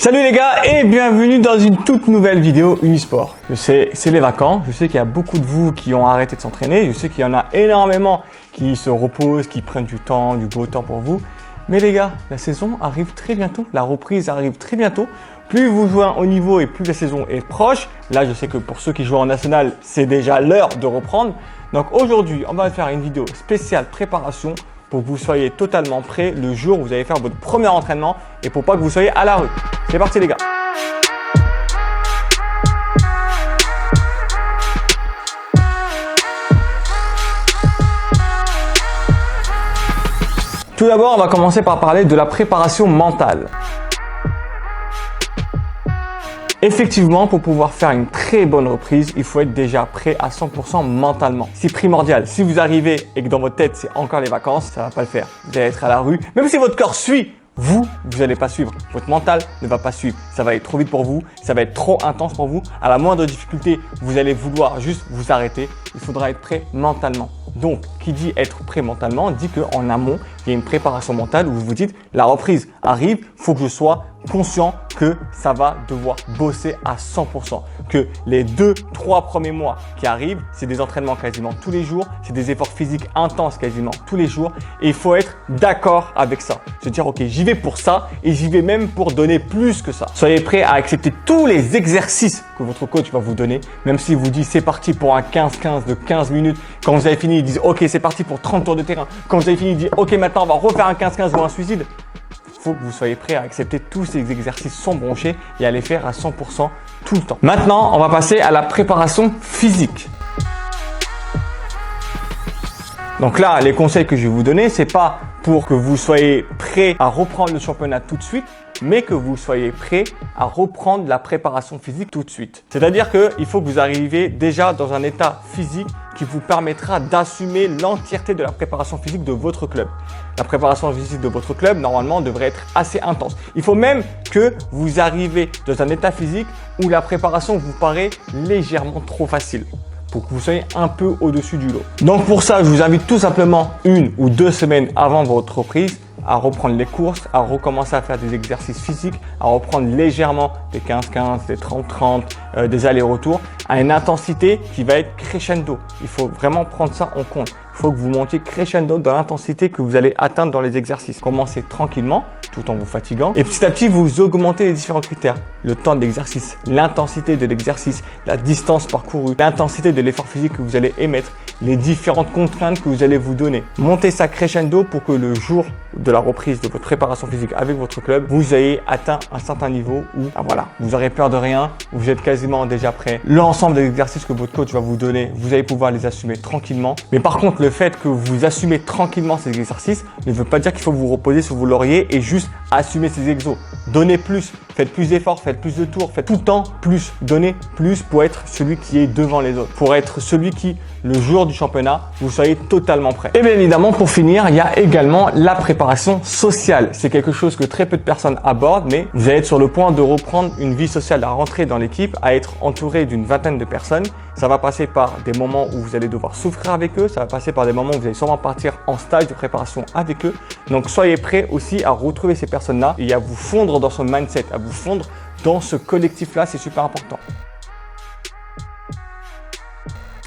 Salut les gars et bienvenue dans une toute nouvelle vidéo Unisport. Je sais, c'est les vacances, je sais qu'il y a beaucoup de vous qui ont arrêté de s'entraîner, je sais qu'il y en a énormément qui se reposent, qui prennent du temps, du beau temps pour vous. Mais les gars, la saison arrive très bientôt, la reprise arrive très bientôt. Plus vous jouez au niveau et plus la saison est proche. Là, je sais que pour ceux qui jouent en national, c'est déjà l'heure de reprendre. Donc aujourd'hui, on va faire une vidéo spéciale préparation pour que vous soyez totalement prêts le jour où vous allez faire votre premier entraînement et pour pas que vous soyez à la rue. C'est parti les gars. Tout d'abord, on va commencer par parler de la préparation mentale. Effectivement, pour pouvoir faire une très bonne reprise, il faut être déjà prêt à 100% mentalement. C'est primordial. Si vous arrivez et que dans votre tête, c'est encore les vacances, ça va pas le faire. Vous allez être à la rue. Même si votre corps suit, vous n'allez pas suivre. Votre mental ne va pas suivre. Ça va être trop vite pour vous. Ça va être trop intense pour vous. À la moindre difficulté, vous allez vouloir juste vous arrêter. Il faudra être prêt mentalement. Donc, qui dit être prêt mentalement dit qu'en amont, il y a une préparation mentale où vous vous dites la reprise arrive, il faut que je sois conscient que ça va devoir bosser à 100%. Que les 2-3 premiers mois qui arrivent, c'est des entraînements quasiment tous les jours, c'est des efforts physiques intenses quasiment tous les jours et il faut être d'accord avec ça. Se dire ok, j'y vais pour ça et j'y vais même pour donner plus que ça. Soyez prêts à accepter tous les exercices que votre coach va vous donner, même s'il vous dit c'est parti pour un 15-15 de 15 minutes. Quand vous avez fini, ils disent ok, c'est parti pour 30 tours de terrain. Quand vous avez fini, ils disent ok, maintenant on va refaire un 15-15 ou un suicide. Il faut que vous soyez prêts à accepter tous ces exercices sans broncher et à les faire à 100% tout le temps. Maintenant, on va passer à la préparation physique. Donc là, les conseils que je vais vous donner, c'est pas pour que vous soyez prêts à reprendre le championnat tout de suite, mais que vous soyez prêts à reprendre la préparation physique tout de suite. C'est-à-dire qu'il faut que vous arriviez déjà dans un état physique qui vous permettra d'assumer l'entièreté de la préparation physique de votre club. La préparation physique de votre club, normalement, devrait être assez intense. Il faut même que vous arrivez dans un état physique où la préparation vous paraît légèrement trop facile, pour que vous soyez un peu au-dessus du lot. Donc pour ça, je vous invite tout simplement 1 ou 2 semaines avant votre reprise à reprendre les courses, à recommencer à faire des exercices physiques, à reprendre légèrement des 15-15, des 30-30, des allers-retours à une intensité qui va être crescendo. Il faut vraiment prendre ça en compte. Il faut que vous montiez crescendo dans l'intensité que vous allez atteindre dans les exercices. Commencez tranquillement, tout en vous fatiguant. Et petit à petit, vous augmentez les différents critères. Le temps de l'exercice, l'intensité de l'exercice, la distance parcourue, l'intensité de l'effort physique que vous allez émettre, les différentes contraintes que vous allez vous donner. Montez ça crescendo pour que le jour de la reprise de votre préparation physique avec votre club, vous ayez atteint un certain niveau où voilà, vous aurez peur de rien, vous êtes quasiment déjà prêt. L'ensemble des exercices que votre coach va vous donner, vous allez pouvoir les assumer tranquillement. Mais par contre, le fait que vous assumez tranquillement ces exercices ne veut pas dire qu'il faut vous reposer sur vos lauriers et juste assumer ces exos. Donnez plus, faites plus d'efforts, faites plus de tours, faites tout le temps plus, donnez plus pour être celui qui est devant les autres, pour être celui qui, le jour du championnat, vous soyez totalement prêt. Et bien évidemment, pour finir, il y a également la préparation sociale. C'est quelque chose que très peu de personnes abordent, mais vous allez être sur le point de reprendre une vie sociale, à rentrer dans l'équipe, à être entouré d'une vingtaine de personnes. Ça va passer par des moments où vous allez devoir souffrir avec eux. Ça va passer par des moments où vous allez sûrement partir en stage de préparation avec eux. Donc, soyez prêts aussi à retrouver ces personnes-là et à vous fondre dans ce mindset, à vous fondre dans ce collectif-là. C'est super important.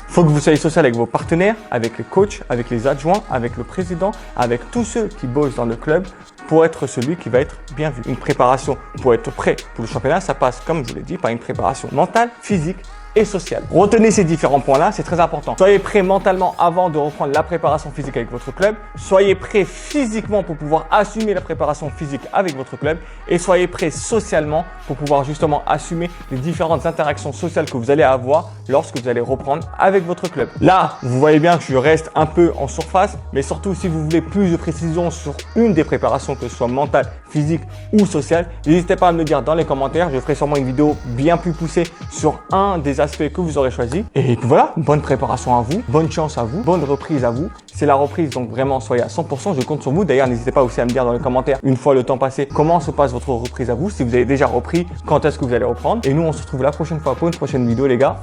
Il faut que vous soyez social avec vos partenaires, avec les coachs, avec les adjoints, avec le président, avec tous ceux qui bossent dans le club pour être celui qui va être bien vu. Une préparation pour être prêt pour le championnat, ça passe, comme je vous l'ai dit, par une préparation mentale, physique et sociale. Retenez ces différents points-là, c'est très important. Soyez prêt mentalement avant de reprendre la préparation physique avec votre club. Soyez prêt physiquement pour pouvoir assumer la préparation physique avec votre club. Et soyez prêt socialement pour pouvoir justement assumer les différentes interactions sociales que vous allez avoir lorsque vous allez reprendre avec votre club. Là, vous voyez bien que je reste un peu en surface, mais surtout si vous voulez plus de précision sur une des préparations, que ce soit mentale, physique ou sociale, n'hésitez pas à me le dire dans les commentaires. Je ferai sûrement une vidéo bien plus poussée sur un des aspects que vous aurez choisi. Et puis voilà, bonne préparation à vous, bonne chance à vous, bonne reprise à vous. C'est la reprise, donc vraiment soyez à 100%, je compte sur vous. D'ailleurs, n'hésitez pas aussi à me dire dans les commentaires, une fois le temps passé, comment se passe votre reprise à vous, si vous avez déjà repris, quand est-ce que vous allez reprendre. Et nous, on se retrouve la prochaine fois pour une prochaine vidéo les gars.